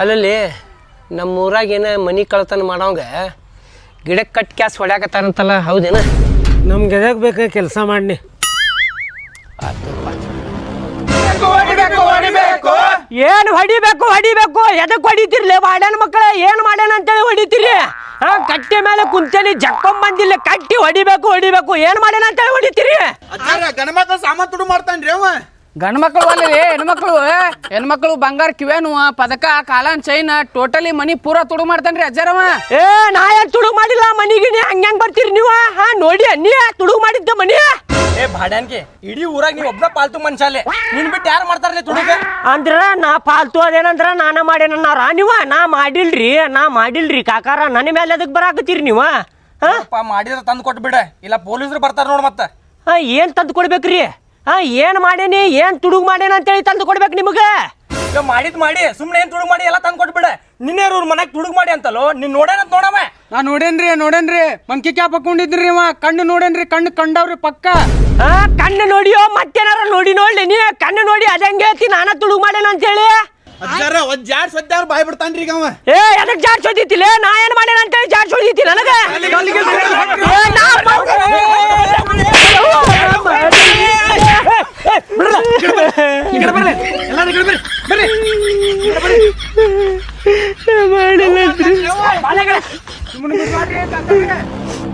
ಅಲ್ಲಲ್ಲಿ ನಮ್ಮ ಊರಾಗ ಏನ ಮನೆ ಕಳ್ತನ ಮಾಡೋಂಗ ಗಿಡಕ್ಕೆ ಕಟ್ ಕ್ಯಾಸ್ ಹೊಡ್ಯಾಕತ್ತಾರಂತಲ್ಲ ಹೌದೇನ? ನಮ್ಗೆ ಎದಕ್ಕೆ ಬೇಕು ಕೆಲಸ ಮಾಡಿ ಏನು ಹೊಡಿಬೇಕು ಎದಕ್ಕೆ ಹೊಡಿತಿರ್ಲಿ ಬಾಡ್ಯಾನ ಮಕ್ಕಳ ಏನು ಮಾಡ್ಯಾನ ಅಂತೇಳಿ ಹೊಡಿತೀರಿ? ಕಟ್ಟಿ ಮೇಲೆ ಕುಂತೇನಿ ಜಕ್ಕೊಂಡ್ ಬಂದಿಲ್ಲ ಕಟ್ಟಿ ಹೊಡಿಬೇಕು ಏನು ಮಾಡ್ಯಾನ ಅಂತೇಳಿ ಹೊಡಿತೀರಿ? ಗಣಮಕ್ಳು ಸಾಮಾನ್ ತುಡು ಮಾಡ್ತಾನ್ರಿ ಅವ. ಗಂಡು ಮಕ್ಕಳು ಅಲ್ಲರಿ ಹೆಣ್ಮಕ್ಳು ಬಂಗಾರ ಕಿವೇನು ಪದಕ ಕಾಲನ್ ಚೈನ್ ಟೋಟಲಿ ಮನಿ ಪೂರಾ ತುಡು ಮಾಡ್ತಾನ್ರಿ ಅಜ್ಜಾರವ. ನಾ ಯಾಕೆ ತುಡುಗ್ ಮಾಡಿಲ್ಲ ಮನಿಗೆ ಹಂಗ್ಯಾಂಗ್ ಬರ್ತೀರಿ ನೀವು? ನೋಡಿ ನೀ ತುಡುಗ್ ಮಾಡಿದ್ದ ಮನಿ ಭಾಡ್ಯಾನ್ಗೆ ಇಡೀ ಊರಾಗ ನೀವ್ ಒಬ್ಬ ಪಾಲ್ತು ಮನುಷ್ಯಲೆ ನಿನ್ ಬಿಟ್ಟು ಯಾರು ಮಾಡ್ತಾರಲ್ಲ ತುಡುಗ ಅಂದ್ರ ನಾ ಪಾಲ್ತು ಅದೇನಂದ್ರ ನಾನ ಮಾಡೇನನ್ನಾರ ನೀವ? ನಾ ಮಾಡಿಲ್ರಿ ಕಾಕಾರ ನನ್ನ ಮೇಲೆ ಅದಕ್ಕೆ ಬರಾಕತ್ತೀರಿ ನೀವ? ಮಾಡಿದ್ರ ತಂದು ಕೊಟ್ಬಿಡ ಇಲ್ಲ ಪೊಲೀಸರು ಬರ್ತಾರ ನೋಡ್ ಮತ್ತ. ಏನ್ ತಂದು ಕೊಡ್ಬೇಕ್ರಿ? ಏನ್ ಮಾಡೇನಿ ಏನ್ ತುಡುಗ್ ಮಾಡೇನ ಅಂತೇಳಿ ತಂದು ಕೊಡ್ಬೇಕು ನಿಮಗೆ? ಮಾಡಿದ್ ಮಾಡಿ ಸುಮ್ನೆ ಏನ್ ತುಡುಗ್ ಮಾಡಿ ಎಲ್ಲ ತಂದು ಕೊಟ್ಬಿಡ. ನಿನ್ನೆ ಅವ್ರ ಮನೆಗ್ ತುಡುಗ್ ಮಾಡಿ ಅಂತಲೋ ನೀನ್ ನೋಡೇನಂತ ನೋಡವ. ನಾ ನೋಡೇನ್ರಿ ಮಂಕಿ ಕ್ಯಾಪ್ ಹಾಕೊಂಡಿದ್ರಿ ಇವ. ಕಣ್ಣು ನೋಡೇನ್ರಿ, ಕಣ್ಣು ಕಂಡವ್ರಿ ಪಕ್ಕ. ಕಣ್ಣು ನೋಡಿಯೋ ಮತ್ತೇನಾರ ನೋಡ್ಲಿ ನೀ ಕಣ್ಣು ನೋಡಿ ಅದಂಗೆ ಹೇಳ್ತಿ ನಾನ ತುಡುಗ್ ಮಾಡೇನ ಅಂತೇಳಿ. ಅಜ್ಜಾರ ಒಂದ್ ಜಾಡ್ ಸದ್ಯಾರ ಬಾಯ್ ಬಿಡ್ತಾನ್ರಿ ಈಗ ಅವ. ಎದಕ್ ಜಾಡ್ಸ್ ಹೊಡಿತಿಲ್ಲ? ನಾ ಏನ್ ಮಾಡೇನ ಅಂತೇಳಿ ಜಾಡ್ಸ್ ಹೊಡಿತಿ ನನಗ?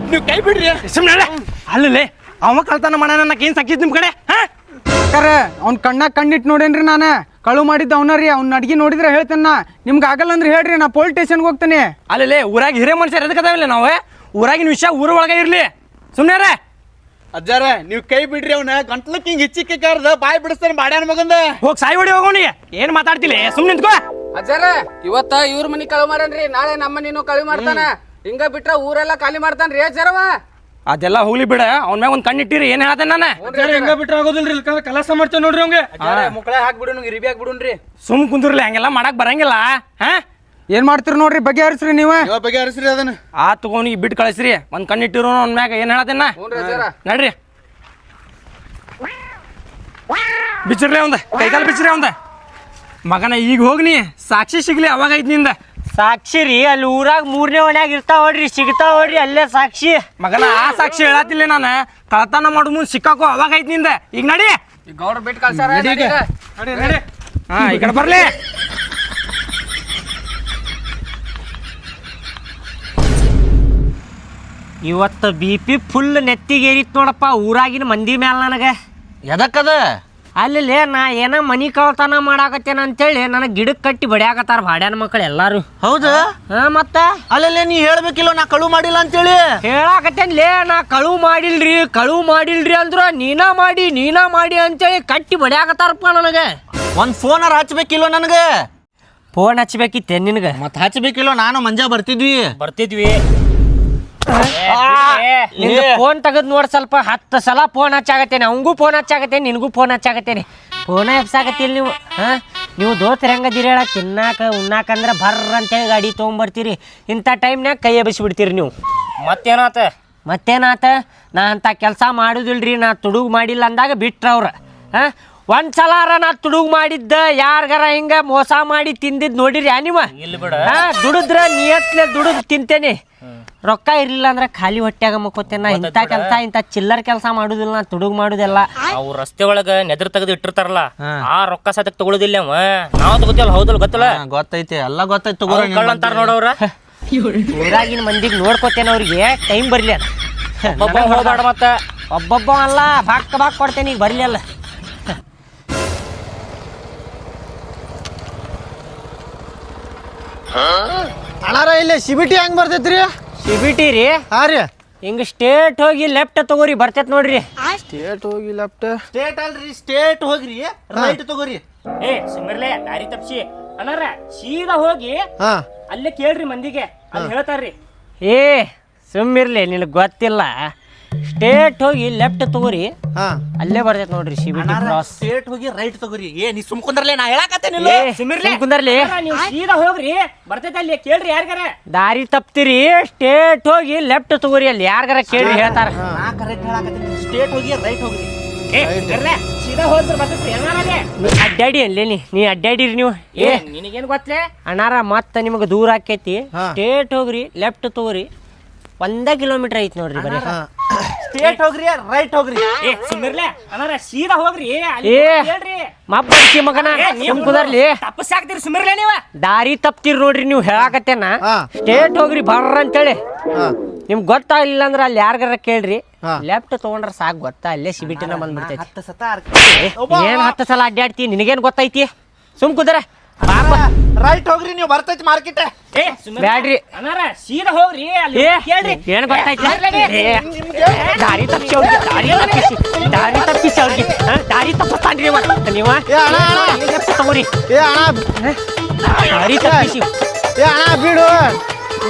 ನೀವು ಕೈ ಬಿಡ್ರಿ ಸುಮ್ಮನೆ. ಅಲ್ಲೇ ಅವ ಕಳ್ತನ ಮಾಡೋಣ ಏನ್ ಸಾಕಿದ್ ನಿಮ್ ಕಡೆ? ಅವ್ನ ಕಣ್ಣಾಗ ಕಣ್ಣಿಟ್ಟು ನೋಡೇನ್ರಿ ನಾನು. ಕಳು ಮಾಡಿದ್ದ ಅವನರಿ. ಅವ್ನ ಅಡ್ಗಿ ನೋಡಿದ್ರೆ ಹೇಳ್ತೇನ. ನಿಮ್ಗೆ ಆಗಲ್ಲ ಅಂದ್ರೆ ಹೇಳ್ರಿ, ನಾ ಪೊಲೀಸ್ ಸ್ಟೇಷನ್ಗೆ ಹೋಗ್ತೇನೆ. ಅಲ್ಲೇ ಊರಾಗ ಹಿರೇ ಮನುಷ್ಯರು ಎದಕ್ಕದಾವಿಲ್ಲ ನಾವು? ಊರಾಗಿನ ವಿಷಯ ಊರ ಒಳಗೆ ಇರ್ಲಿ ಸುಮ್ನೆ. ಅಜ್ಜಾರ ನೀವ್ ಕೈ ಬಿಡ್ರಿ ಅವ್ನ. ಗಂಟ್ಲಕ್ ಹಿಂಗ್ ಹಿಚ್ಚಿಕ್ಕೆ ಕಾರ್ದ ಬಾಯ್ ಬಿಡಿಸ್ತಾನೆ ಬಾಡ್ಯಾನ ಮಗಂದ. ಹೋಗಿ ಸಾಯಿ ಹೊಡಿ ಹೋಗೋನಿಗೆ ಏನ್ ಮಾತಾಡ್ತಿಲ್ಲ ಸುಮ್ನೆ ನಿಂತ್ಕೋ. ಅಜ್ಜಾರ ಇವತ್ತ ಇವ್ರ ಮನಿ ಕಳು ಮಾಡನ್ರಿ, ನಾಳೆ ನಮ್ಮ ಮನಿನೂ ಕಳು ಮಾಡ್ತಾನ. ಹಿಂಗ ಬಿಟ್ರ ಊರೆಲ್ಲ ಖಾಲಿ ಮಾಡ್ತಾನ್ರಿ ಅಜ್ಜಾರವ. ಅದೆಲ್ಲ ಹೋಗ್ಲಿ ಬಿಡ. ಅವ್ನ ಮ್ಯಾಗ ಒಂದ್ ಕಣ್ಣಿಟ್ಟಿರಿ ಏನ್ ಹೇಳ್ತೇನೆ ನಾನು. ಹೆಂಗ ಬಿಟ್ರೆ ಆಗೋದಿಲ್ರಿ, ಕಲಸ ಮಾಡ್ತೇವೆ ನೋಡ್ರಿ ಅವಂಗೆ. ಮುಕ್ಕಳ ಹಾಕ್ಬಿಡು ರಿಬಿ ಹಾಕ್ಬಿಡುನ್ರಿ. ಸುಮ್ ಕುಂದ್ರಲಿ ಹಂಗೆಲ್ಲ ಮಾಡಕ್ ಬರಂಗಿಲ್ಲ. ಏನ್ ಮಾಡ್ತೀರಿ ನೋಡ್ರಿ, ಬಗೆಹರಿಸ್ರಿ ನೀವ. ಬಗೆಹರಿಸ್ರಿ ಅದನ್ನ. ಆ ತಗೋನಿಗೆ ಬಿಟ್ಟು ಕಳಿಸ್ರಿ. ಒಂದ್ ಕಣ್ಣಿಟ್ಟಿರು ಅವ್ನ ಮ್ಯಾಗ ಏನ್ ಹೇಳ್ತೇನ ನಡ್ರಿ. ಬಿಚ್ಚಿರ್ಲಿ ಅವಂದ ಕೈಕಾಲ ಬಿಚ್ಚಿರಿ ಅವಂದ ಮಗನ. ಈಗ ಹೋಗ್ನಿ ಸಾಕ್ಷಿ ಸಿಗ್ಲಿ ಅವಾಗ ಐತ್ ನಿಂದ. ಸಾಕ್ಷಿ ರೀ ಅಲ್ಲಿ ಊರಾಗ 3ನೇ ಓಣ್ಯಾಗ ಇರ್ತಾವ ನೋಡ್ರಿ, ಸಿಗ್ತಾವ ನೋಡ್ರಿ ಅಲ್ಲೇ ಸಾಕ್ಷಿ. ಮಗನ ಆ ಸಾಕ್ಷಿ ಹೇಳತ್ತಿಲ್ಲ ನಾನು. ಕಳ್ತನ ಮಾಡು ಮುಂದ್ ಸಿಕ್ಕಾಕೋ ಅವಾಗ ಐತ್ ನಿಂದ. ಈಗ ನಡಿ ಗೌಡ್ರ ಬಿಟ್ಟು ಕಳ್ಸಾರ. ಹಾ ಈ ಕಡೆ ಬರ್ಲಿ. ಇವತ್ತು BP ಫುಲ್ ನೆತ್ತಿಗೇರಿತ್ ನೋಡಪ್ಪ ಊರಾಗಿನ ಮಂದಿ ಮ್ಯಾಲ ನನಗೆ. ಎದಕ್ಕದ? ಅಲ್ಲಿ ನಾ ಏನ ಮನಿ ಕಳ್ತನ ಮಾಡಾಕತ್ತೇನ ಅಂತೇಳಿ ನನಗೆ ಗಿಡಕ್ಕೆ ಕಟ್ಟಿ ಬಡಿಯಾಕತ್ತಾರ ಭಾಡ್ಯಾನ ಮಕ್ಕಳು ಎಲ್ಲಾರು. ಹೌದು ಮತ್ತ ಅಲ್ಲಲ್ಲೇ ನೀ ಹೇಳ್ಬೇಕಿಲ್ಲ ನಾ ಕಳು ಮಾಡಿಲ್ಲ ಅಂತೇಳಿ. ಹೇಳಾಕತ್ತೇನ್ಲೇ ನಾ ಕಳು ಮಾಡಿಲ್ರಿ ಅಂದ್ರ ನೀನಾ ಮಾಡಿ ಅಂತೇಳಿ ಕಟ್ಟಿ ಬಡಿಯಾಕತ್ತಾರಪ್ಪ ನನಗೆ. ಒಂದ್ ಫೋನರ್ ಹಚ್ಬೇಕಿಲ್ಲ ನನಗೆ. ಫೋನ್ ಹಚ್ಬೇಕಿತ್ತೆ ನಿನಗೆ? ಮತ್ ಹಚ್ಬೇಕಿಲ್ಲ, ನಾನು ಮಂಜಾ ಬರ್ತಿದ್ವಿ. ಫೋನ್ ತೆಗದ್ ನೋಡ್ ಸ್ವಲ್ಪ. 10 ಸಲ ಫೋನ್ ಹಚ್ಚಾಗತ್ತೇನೆ. ಅವಂಗೂ ಫೋನ್ ಹಚ್ಚಾಗತ್ತೇನೆ, ನಿನಗೂ ಫೋನ್ ಹಚ್ಚಾಗತ್ತೇನೆ. ಫೋನ ಎಬ್ಸಾಕತ್ತಿಲ್ಲ ನೀವು. ನೀವು ದೋಸ್ತರ ಹೆಂಗದಿರಿ ಹೇಳ? ತಿನ್ನಾಕ ಉಣ್ಣಾಕಂದ್ರೆ ಬರ್ರ ಅಂತೇಳಿ ಗಾಡಿ ತೊಗೊಂಬರ್ತೀರಿ. ಇಂಥ ಟೈಮ್ನಾಗ ಕೈ ಎಬ್ಬಿಸ್ಬಿಡ್ತೀರಿ ನೀವು. ಮತ್ತೇನಾತ? ನಾ ಅಂಥ ಕೆಲಸ ಮಾಡುದಿಲ್ರಿ, ನಾ ತುಡುಗು ಮಾಡಿಲ್ಲ ಅಂದಾಗ ಬಿಟ್ರ ಅವ್ರ. ಒಂದ್ಸಲಾರ ನಾ ತುಡುಗು ಮಾಡಿದ್ದ ಯಾರ್ಗಾರ ಹಿಂಗ ಮೋಸ ಮಾಡಿ ತಿಂದಿದ್ ನೋಡಿರಿ ನೀವು? ದುಡಿದ್ರ ನಿಯತ್ಲೆ ದುಡಿದು ತಿಂತೇನೆ. ರೊಕ್ಕ ಇರ್ಲಿಲ್ಲ ಅಂದ್ರೆ ಖಾಲಿ ಹೊಟ್ಯಾಗ ಮಕ್ಕೋತೇನ. ಇಂಥ ಕೆಲಸ ಇಂಥ ಚಿಲ್ಲರ್ ಕೆಲಸ ಮಾಡುದಿಲ್ಲ, ನಾ ತುಡುಗು ಮಾಡುದೆಲ್ಲ. ಅವ್ ರಸ್ತೆ ಒಳಗ ನೆದ್ರ ತೆಗೆದು ಇಟ್ಟಿರ್ತಾರಲ್ಲ, ಆ ರೊಕ್ಕ ಸದಕ್ ತಗೊಳುದಿಲ್ಲ ಅವ. ನಾವ್ ತಗೋತಿಯಲ್ಲ ಹೌದಲ್ಲ? ಗೊತ್ತಲ್ಲ? ಗೊತ್ತೈತಿ, ಎಲ್ಲ ಗೊತ್ತೈತಿ ತಗೋ ಅಂತಾರ ನೋಡವ್ರ. ಊರಾಗಿನ ಮಂದಿಗೆ ನೋಡ್ಕೋತೇನೆ, ಅವ್ರಿಗೆ ಟೈಮ್ ಬರ್ಲಿ ಅಲ್ಲ. ಒಬ್ಬ ಹೋಗ್ಬೇಡ ಮತ್ತ. ಒಬ್ಬೊಬ್ಬ ಅಲ್ಲ, ಬಾಕ್ ಕೊಡ್ತೇನೆ. ಈಗ ಬರ್ಲಿ ಅಲ್ಲ. ಅಣ್ಣಾರ ಇಲ್ಲಿ CBT ಹೆಂಗ್ ಬರ್ತೈತ್ರಿ? CBT ರೀ? ಹಾ ರೀ. ಹಿಂಗ ಸ್ಟೇಟ್ ಹೋಗಿ ಲೆಫ್ಟ್ ತಗೋರಿ, ಬರ್ತೈತ್ ನೋಡ್ರಿ. ಸ್ಟೇಟ್ ಹೋಗಿ ಲೆಫ್ಟ್? ಸ್ಟೇಟ್ ಅಲ್ರಿ, ಸ್ಟೇಟ್ ಹೋಗ್ರಿ ರೈಟ್ ತಗೋರಿ. ಸುಮ್ಮಿರ್ಲೆ ದಾರಿ ತಪ್ಸಿ ಅಣ್ಣಾರ. ಸೀದಾ ಹೋಗಿ ಅಲ್ಲೇ ಕೇಳ್ರಿ ಮಂದಿಗೆ, ಅಲ್ಲಿ ಹೇಳ್ತಾರ್ರಿ. ಸುಮ್ಮಿರ್ಲಿ, ನಿನಗೆ ಗೊತ್ತಿಲ್ಲ. ಸ್ಟೇಟ್ ಹೋಗಿ ಲೆಫ್ಟ್ ತಗೋರಿ, ಅಲ್ಲೇ ಬರ್ತೈತ್ ನೋಡ್ರಿ CBT ಕ್ರಾಸ್. ಸ್ಟೇಟ್ ಹೋಗಿ ರೈಟ್ ತಗೋರಿ. ನೀ ಸುಮ್ ಕುಂದ್ರಲೇ, ನಾ ಹೇಳಾಕತ್ತೇನಿಲ್ಲ. ಕುಂದರ್ಲಿ. ನೀವು ಸೀದಾ ಹೋಗ್ರಿ, ಬರ್ತೈತೆ ಅಲ್ಲಿ ಕೇಳ್ರಿ ಯಾರ್ಗಾರ. ದಾರಿ ತಪ್ತಿರಿ. ಸ್ಟೇಟ್ ಹೋಗಿ ಲೆಫ್ಟ್ ತಗೋರಿ, ಅಲ್ಲಿ ಯಾರ್ಗಾರ ಕೇಳ್ರಿ ಹೇಳ್ತಾರ. ನಾ ಕರೆಕ್ಟ್ ಹೇಳಾಕತ್ತೀನಿ. ಸ್ಟೇಟ್ ಹೋಗಿ ರೈಟ್ ಹೋಗ್ರಿ. ಸೀದಾ ಹೋದ್ರ ಬರ್ತೈತಿ ಅಣ್ಣಾರಾಗೆ. ನೀ ಅಡ್ಡಾಡಿ ಅಲ್ಲೇ ನೀ ಅಡ್ಡಾಡಿರಿ ನೀವು. ನಿನಗೇನ್ ಗೊತ್ತಲೇ? ಅಣ್ಣಾರ ಮತ್ತೆ ನಿಮಗೆ ದೂರ ಆಕೈತಿ. ಸ್ಟೇಟ್ ಹೋಗ್ರಿ, ಲೆಫ್ಟ್ ತಗೋರಿ, 1 ಕಿಲೋಮೀಟರ್ ಐತಿ ನೋಡ್ರಿ ಬರೀ. ಸ್ಟ್ರೇಟ್ ಹೋಗ್ರಿ ರೈಟ್ ಹೋಗ್ರಿ. ಸುಮ್ಮಿರ್ಲೆ ಅಣ್ಣಾರ, ಸೀದಾ ಹೋಗ್ರಿ. ಅಲ್ಲಿ ಹೇಳ್ರಿ ಮಬ್ಬರ್ಸಿ ಮಗನ ಕುದರ್ಲಿ. ತಪ್ಪಸಾಕ್ತಿರಿ, ಸುಮ್ಮಿರ್ಲೆ ನೀವ. ದಾರಿ ತಪ್ತಿರ್ ನೋಡ್ರಿ ನೀವು ಹೇಳಾಕತ್ತೇನ. ಸ್ಟೇಟ್ ಹೋಗ್ರಿ ಬರ್ರ ಅಂತೇಳಿ. ನಿಮ್ಗೆ ಗೊತ್ತಾಗ್ಲಿಲ್ಲ ಅಂದ್ರೆ ಅಲ್ಲಿ ಯಾರಿಗಾರ ಕೇಳ್ರಿ. ಲೆಫ್ಟ್ ತಗೊಂಡ್ರ ಸಾಕು, ಗೊತ್ತಾ ಅಲ್ಲೇ ಸಿಬಿಟಿನ ಬಂದ್ಬಿಡ್ತೈತಿ. 10 ಸತ ಏನ್ 10 ಸಲ ಅಡ್ಡಾಡ್ತಿ, ನಿನಗೇನ್ ಗೊತ್ತೈತಿ? ಸುಮ್ ಕುದ್ರ ರೈಟ್ ಹೋಗ್ರಿ, ನೀವು ಬರ್ತೈತಿ ಮಾರ್ಕೆಟ್. ಬ್ಯಾಡ್ರಿ ಅಣ್ಣಾರ ಸೀದಾ ಹೋಗ್ರಿ. ಅಲ್ಲಿ ಕೇಳ್ರಿ ಏನ್ ಗೊತ್ತೈತಿ? ದಾರಿ ತಪ್ಪಿಸಿ ಅವ್ರಿಗೆ, ದಾರಿ ತಪ್ಪಿಸಿ ಅವ್ರಿಗೆ, ದಾರಿ ತಪ್ಪಿಸ್ತಾನ್ರಿ ನೀವ. ತಗೋರಿ ದಾರಿ ತಪ್ಪಿಸಿ. ಅಣ್ಣ ಬಿಡು,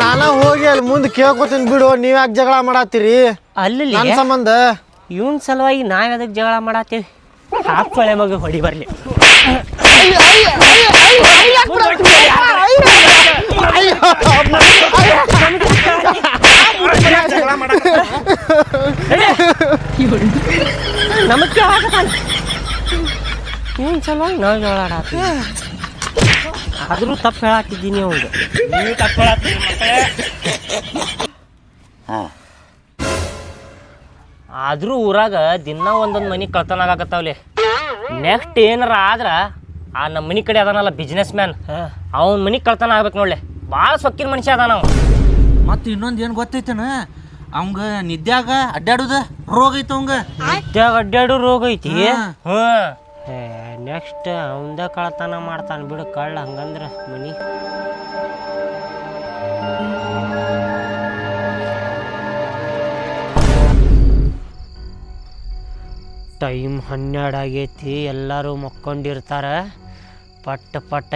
ನಾನ ಹೋಗಿ ಅಲ್ಲಿ ಮುಂದೆ ಕೇಳ್ಕೊತೀನಿ ಬಿಡು. ನೀವ್ ಯಾಕೆ ಜಗಳ ಮಾಡತ್ತೀರಿ ಅಲ್ಲಿ ನನ್ನ ಸಂಬಂಧ? ಇವನ್ ಸಲುವಾಗಿ ನಾವ್ ಅದಕ್ಕೆ ಜಗಳ ಮಾಡತ್ತೀವಿ. ಹಾಕ್ಕೊಳೆ ಮಗ ಹೊಡಿ ಬರ್ಲಿ. ನಮಗ್ ಇವನ್ ಸಲುವಾಗಿ ನಾವ್ ಜಗಳ ಆಡತ್ತೀವಿ. ಆದ್ರೂ ತಪ್ಪು ಹೇಳತ್ತಿದ್ದೀನಿ ಅವ್ಗೆ. ನೀವು ತಪ್ಪು ಹೇಳತ್ತೀರಿ ಮತ್ತೆ. ಆದ್ರೂ ಊರಾಗ ದಿನ ಒಂದೊಂದು ಮನೆ ಕಳ್ತನ ಆಗಾಕತ್ತಾವ್ಲಿ. ನೆಕ್ಸ್ಟ್ ಏನಾರ ಆದ್ರ ಆ ನಮ್ಮ ಮನೆ ಕಡೆ ಅದಾನಲ್ಲ ಬಿಸ್ನೆಸ್ ಮ್ಯಾನ್, ಅವನ ಮನೆ ಕಳ್ತನ ಆಗ್ಬೇಕು ನೋಡ್ಲಿ. ಭಾಳ ಸೊಕ್ಕಿನ ಮನುಷ್ಯ ಅದಾನ ನಾವು. ಮತ್ತ ಇನ್ನೊಂದ್ ಏನ್ ಗೊತ್ತೈತನ, ಅವಂಗ ನಿದ್ಯಾಗ ಅಡ್ಡಾಡುದ ರೋಗ ಐತ. ಅವಂಗ ನಿತ್ಯಾಗ ಅಡ್ಡಾಡು ರೋಗ ಐತಿ. ನೆಕ್ಸ್ಟ್ ಅವಂದ ಕಳ್ತನ ಮಾಡ್ತಾನ ಬಿಡು ಕಳ್ಳ. ಹಂಗಂದ್ರ ಮನಿ ಟೈಮ್ 12 ಆಗೈತಿ. ಎಲ್ಲರೂ ಮಕ್ಕೊಂಡಿರ್ತಾರ. ಪಟ್ಟ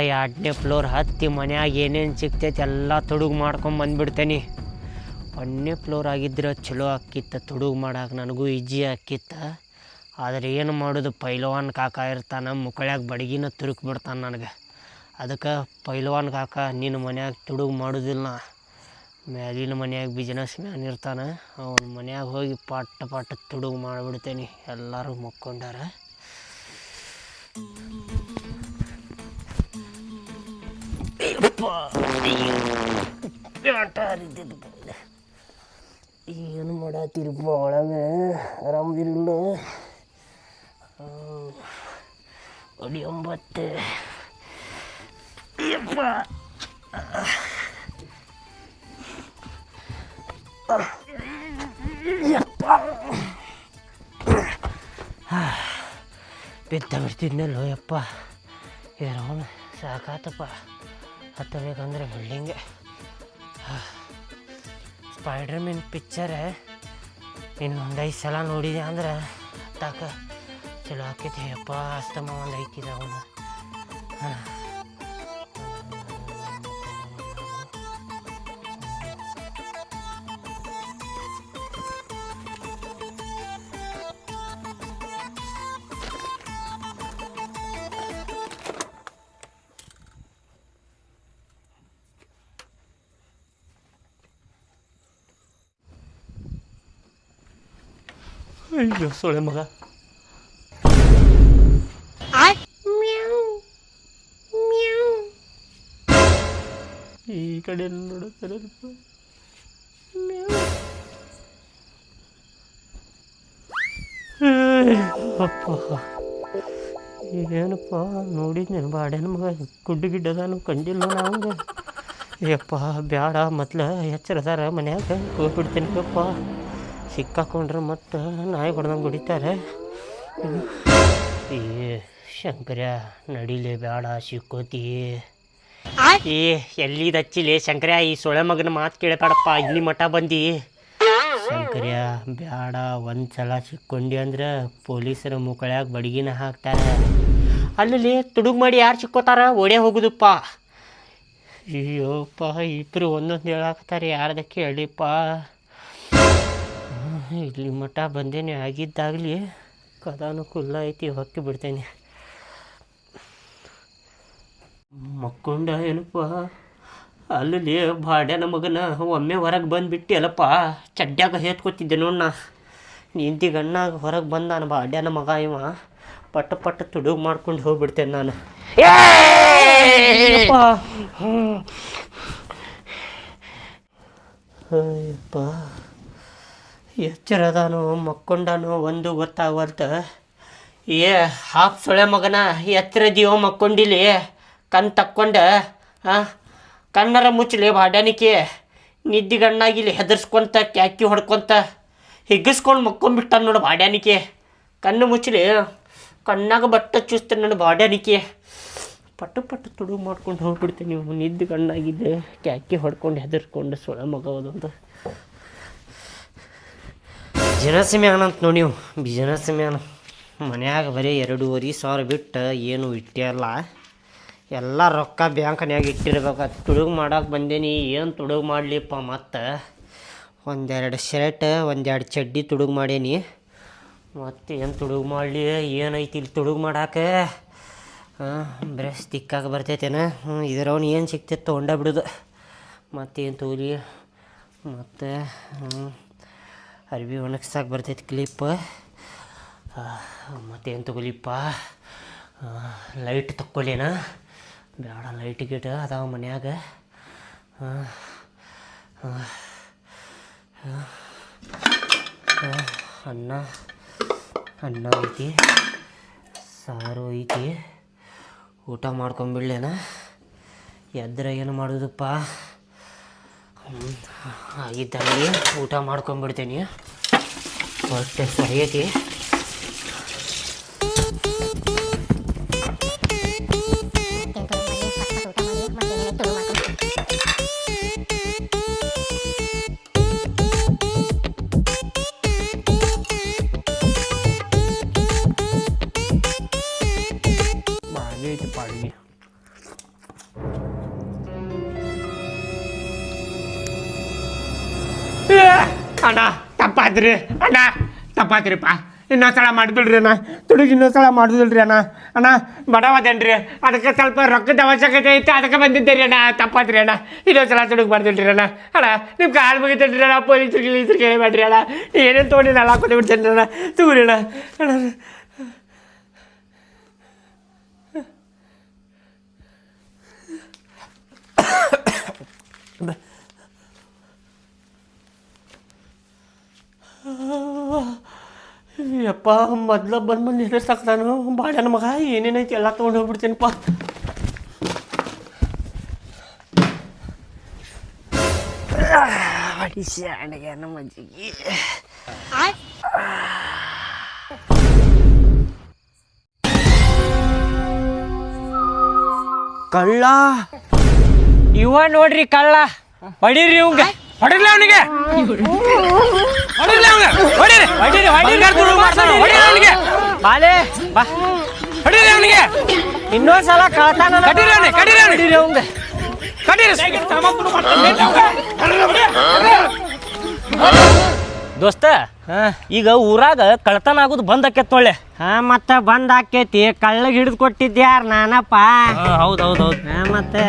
2ನೇ ಫ್ಲೋರ್ ಹತ್ತಿ ಮನ್ಯಾಗ ಏನೇನು ಸಿಗ್ತೈತಿ ಎಲ್ಲ ತುಡುಗು ಮಾಡ್ಕೊಂಡು ಬಂದ್ಬಿಡ್ತೇನೆ. 1ನೇ ಫ್ಲೋರ್ ಆಗಿದ್ರೆ ಚಲೋ ಆಕ್ಕಿತ್ತು, ತುಡುಗು ಮಾಡಕ್ಕೆ ನನಗೂ ಈಜಿ ಆಕ್ಕಿತ್ತು. ಆದರೆ ಏನು ಮಾಡೋದು, ಪೈಲವಾನ್ ಕಾಕ ಇರ್ತಾನೆ, ಮುಕ್ಕಳ್ಯಾಗ ಬಡಗಿನ ತುರುಕ್ ಬಿಡ್ತಾನೆ ನನಗೆ. ಅದಕ್ಕೆ ಪೈಲವಾನ್ ಕಾಕ ನಿನ್ನ ಮನ್ಯಾಗ ತುಡುಗು ಮಾಡೋದಿಲ್ಲ, ಮ್ಯಾಲಿನ ಮನ್ಯಾಗ ಬಿಸ್ನೆಸ್ ಮ್ಯಾನ್ ಇರ್ತಾನೆ, ಅವನ ಮನ್ಯಾಗ ಹೋಗಿ ಪಟ್ಟ ತುಡುಗು ಮಾಡಿಬಿಡ್ತೇನೆ. ಎಲ್ಲರೂ ಮಕ್ಕೊಂಡಾರ. ಏನು ಮಾಡತ್ತೀರಪ್ಪ ಒಳಗೆ? ಆರಾಮದಿಲ್ಲ? ಅಡಿ 9 ಬಿದ್ದ ಬಿಡ್ತಿದ್ನಲ್ಲೋ ಯಪ್ಪ. ಏನೋ ಸಾಕಾತಪ್ಪ. ಹತ್ತಬೇಕಂದ್ರೆ ಬಿಲ್ಡಿಂಗೆ. ಸ್ಪೈಡರ್ಮ್ಯಾನ್ ಪಿಕ್ಚರ್ ಇನ್ನೊಂದು 5 ಸಲ ನೋಡಿದೆ ಅಂದ್ರೆ ಹತ್ತಾಕ ಚಲೋ ಆಕೈತಿ ಯಪ್ಪ. ಅಸ್ತಮ ಒಂದು ಐತಿದ ಅವನು. ಅಯ್ಯೋ ಸೊಳೆ ಮಗ. ಈ ಕಡೆ ನೋಡುತ್ತಾರೆ ಏನಪ್ಪ ನೋಡಿದ್ನೇನು ಬಾಡ್ಯಾನ ಮಗ. ಗುಡ್ಡು ಗಿಡ್ಡದಾನು ಕಂಡಿಲ್ಲ ನಾವು. ಯಪ್ಪ ಬ್ಯಾಡ, ಮೊದ್ಲು ಎಚ್ಚರದಾರ ಮನ್ಯಾಗ ಹೋಗ್ಬಿಡ್ತೇನೆ ಯಪ್ಪ. ಸಿಕ್ಕಾಕೊಂಡ್ರೆ ಮತ್ತು ನಾಯಿ ಹೊಡೆದಂಗೆ ಹೊಡಿತಾರೆ. ಏ ಶಂಕರ ನಡಿಲೇ ಬೇಡ, ಸಿಕ್ಕೋತಿ. ಏ ಎಲ್ಲಿದು ಹಚ್ಚಿಲೆ ಶಂಕರ, ಈ ಸೊಳೆ ಮಗನ ಮಾತು ಕೇಳಬೇಡಪ್ಪ. ಇಲ್ಲಿ ಮಠ ಬಂದು ಶಂಕರ ಬೇಡ. ಒಂದು ಸಲ ಸಿಕ್ಕೊಂಡಿ ಅಂದ್ರೆ ಪೊಲೀಸರ ಮುಕ್ಕಳ್ಯಾಗ ಬಡಗಿನ ಹಾಕ್ತಾರೆ. ಅಲ್ಲಿ ತುಡುಗು ಮಾಡಿ ಯಾರು ಸಿಕ್ಕೋತಾರ ಓಡೇ ಹೋಗುದಪ್ಪ. ಅಯ್ಯೋಪ್ಪ, ಇಬ್ಬರು ಒಂದೊಂದು ಹೇಳಾಕ್ತಾರೆ, ಯಾರ್ದಕ್ಕೆ ಹೇಳಿಪ್ಪ. ಇಲ್ಲಿ ಮಠ ಬಂದೇನೆ ಆಗಿದ್ದಾಗಲಿ ಕದಾನು ಕುಲ್ಲ ಐತಿ, ಹೊಕ್ಕಿ ಬಿಡ್ತೇನೆ. ಮಕ್ಕೊಂಡ ಏನಪ್ಪ. ಅಲ್ಲಿ ಬಾಡ್ಯಾನ ಮಗನ ಒಮ್ಮೆ ಹೊರಗೆ ಬಂದುಬಿಟ್ಟು ಅಲ್ಲಪ್ಪ, ಚಡ್ಡ್ಯಾಗ ಹೇತ್ಕೊತಿದ್ದೆ ನೋಡ್ನ. ನಿಂತಿ ಗಣ್ಣಾಗ ಹೊರಗೆ ಬಂದ ನಾನು ಬಾಡ್ಯಾನ ಮಗ ಇವ ಪಟ್ಟ ಪಟ್ಟ ತುಡುಗು ಮಾಡ್ಕೊಂಡು ಹೋಗ್ಬಿಡ್ತೇನೆ ನಾನು. ಅಯ್ಯಪ್ಪ ಎಚ್ಚರದಾನು ಮಕ್ಕೊಂಡಾನು ಒಂದು ಗೊತ್ತಾಗವಲ್ತ. ಹಾಫ್ ಸೊಳೆ ಮಗನ ಎತ್ತರ ಜೀವ ಮಕ್ಕೊಂಡಿಲಿ ಕಣ್ ತಕ್ಕೊಂಡ ಕಣ್ಣರ ಮುಚ್ಚಲಿ ಬಾಡ್ಯಾನಿಕೆ ನಿದ್ದೆ ಗಣ್ಣಾಗಿಲಿ ಹೆದರ್ಸ್ಕೊಂತ ಕ್ಯಾಕಿ ಹೊಡ್ಕೊಂತ ಹಿಗ್ಗಿಸ್ಕೊಂಡು ಮಕ್ಕೊಂಡ್ಬಿಟ್ಟ ನೋಡು ಬಾಡ್ಯಾನಿಕೆ. ಕಣ್ಣು ಮುಚ್ಚಲಿ ಕಣ್ಣಾಗ ಬಟ್ಟ ಚೂಸ್ತಾನೆ ನೋಡು ಬಾಡ್ಯಾನಿಕೆ. ಪಟ್ಟು ಪಟ್ಟು ತುಡುಗು ಮಾಡ್ಕೊಂಡು ಹೋಗ್ಬಿಡ್ತೀನಿ. ನೀವು ನಿದ್ದೆ ಕಣ್ಣಾಗಿದ್ದೆ ಕ್ಯಾಕಿ ಹೊಡ್ಕೊಂಡು ಹೆದರ್ಸ್ಕೊಂಡು ಸೊಳೆ ಮಗ ಹೋದಂತ ಜನಸಮ್ಯಾನ ಅಂತ ನೋಡಿ. ನೀವು ಜನಸಮ್ಯಾನ ಮನ್ಯಾಗ ಬರೀ 2,500 ಬಿಟ್ಟು ಏನು ಇಟ್ಟಿರಲ್ಲ. ಎಲ್ಲ ರೊಕ್ಕ ಬ್ಯಾಂಕ್ನ್ಯಾಗ ಇಟ್ಟಿರ್ಬೇಕು. ತುಡುಗು ಮಾಡಕ್ಕೆ ಬಂದೇನಿ. ಏನು ತುಡುಗು ಮಾಡಲಿಪ್ಪ? ಮತ್ತು 1-2 ಶರ್ಟ್ 1-2 ಚಡ್ಡಿ ತುಡುಗು ಮಾಡೇನಿ. ಮತ್ತು ಏನು ತುಡುಗು ಮಾಡಲಿ? ಏನೈತಿ ಇಲ್ಲಿ ತುಡುಗು ಮಾಡಾಕೆ? ಬರೀ ತಿಕ್ಕಾಗ ಬರ್ತೈತೇನ? ಇದ್ರವ್ನು ಏನು ಸಿಗ್ತೈತೆ ತೊಗೊಂಡ ಬಿಡೋದು. ಮತ್ತೇನು ತೋಲಿ? ಮತ್ತು ಅರ್ಬಿ ಒಣಗ್ಸಾಕೆ ಬರ್ತೈತಿ ಕ್ಲಿಪ್. ಮತ್ತೇನು ತಗೊಲಿಪ್ಪ? ಲೈಟ್ ತಕ್ಕೊಲೇನ? ಬೇಡ, ಲೈಟ್ ಗಿಟ ಅದಾವ ಮನ್ಯಾಗ. ಅನ್ನ ಐತಿ, ಸಾರು ಐತಿ. ಊಟ ಮಾಡ್ಕೊಂಬಿಡ್ಲೇನ? ಎದ್ರೆ ಏನು ಮಾಡೋದಪ್ಪ? ಆಗಿದ್ದಲ್ಲಿ ಊಟ ಮಾಡ್ಕೊಂಬಿಡ್ತೀನಿ. ಹೊಟ್ಟೆ ಸರಿಯೈತಿ. ಅಣ್ಣ ತಪ್ಪಾತ್ರಿ, ಅಣ್ಣ ತಪ್ಪಾತ್ರಿಪ್ಪ. ಇನ್ನೊಂದ್ಸಲ ಮಾಡಿಬಿಡ್ರಿ ಅಣ್ಣ. ತುಡುಗಿ ಇನ್ನೊಂದ್ಸಲ ಮಾಡುದಿಲ್ರಿ ಅಣ್ಣ. ಅಣ್ಣ ಬಡವದೇನ್ರಿ, ಅದಕ್ಕೆ ಸ್ವಲ್ಪ ರೊಕ್ಕದ ಅವಶ್ಯಕತೆ ಐತೆ, ಅದಕ್ಕೆ ಬಂದಿದ್ದೆ ರೀ ಅಣ್ಣ. ತಪ್ಪಾತ್ರಿ ಅಣ್ಣ. ಇನ್ನೊಂದ್ಸಲ ತುಡುಗು ಮಾಡ್ದಿಲ್ರಿ ಅಣ್ಣ. ಅಣ್ಣ ನಿಮ್ಮ ಕಾಲು ಮುಗಿತೇನ್ರಿ ಅಣ್ಣ. ಪೊಲೀಸ್ರಿಗೆ ಕೇಳಿಬೇಡ್ರಿ ಅಣ್ಣ. ಏನೇನು ತೊಗೊಂಡು ನಾನು ಹಾಕೊಂಡು ಬಿಡ್ತೇನೆ ಅಣ್ಣ. ತಗೋರಿ ಅಣ್ಣ. ಅಣ್ಣ ಯಪ್ಪ, ಮೊದ್ಲು ಬಂದು ಹಿಡಿಸ್ತಾನು ಬಾಡ್ಯಾನ ಮಗ. ಏನೇನೈತಿ ಎಲ್ಲ ತೊಗೊಂಡು ಹೋಗ್ಬಿಡ್ತೇನಪ್ಪ. ಹೊಡಿಸಿ ಅಡುಗೆ ನಮ್ಮ ಅಜ್ಜಿಗೆ. ಕಳ್ಳ ಇವ ನೋಡ್ರಿ, ಕಳ್ಳ. ಹೊಡೀರಿ ಇವಂಗ, ಹೊಡಿರ್ಲಿ ಅವನಿಗೆ, ಹೊಡಿರ್ಲಿ ಅವನಿಗೆ, ಹೊಡೀರಿ, ಹೊಡೀರಿ, ಹೊಡೀರಿ, ಬಾಲೆ ಬಾ, ಹೊಡೀರಿ ಅವನಿಗೆ. ಇನ್ನೊಂದ್ಸಲ ಕಳ್ತಾನ. ಕಡೀರಿ ಅವನಿಗೆ, ಕಡೀರಿ ಅವನಿಗೆ, ಹೊಡೀರಿ ಅವಂಗ, ಕಡೀರಿ. ದೋಸ್ತ, ಈಗ ಊರಾಗ ಕಳ್ತನ ಆಗೋದು ಬಂದ್ ಆಕೇತ್ ಒಳ್ಳೆ. ಮತ್ತ ಬಂದ್ ಆಕೇತಿ. ಕಳ್ಳಗ್ ಹಿಡಿದು ಕೊಟ್ಟಿದ್ಯಾರ ನಾನಪ್ಪ. ಹೌದೌದೌದು. ಮತ್ತೆ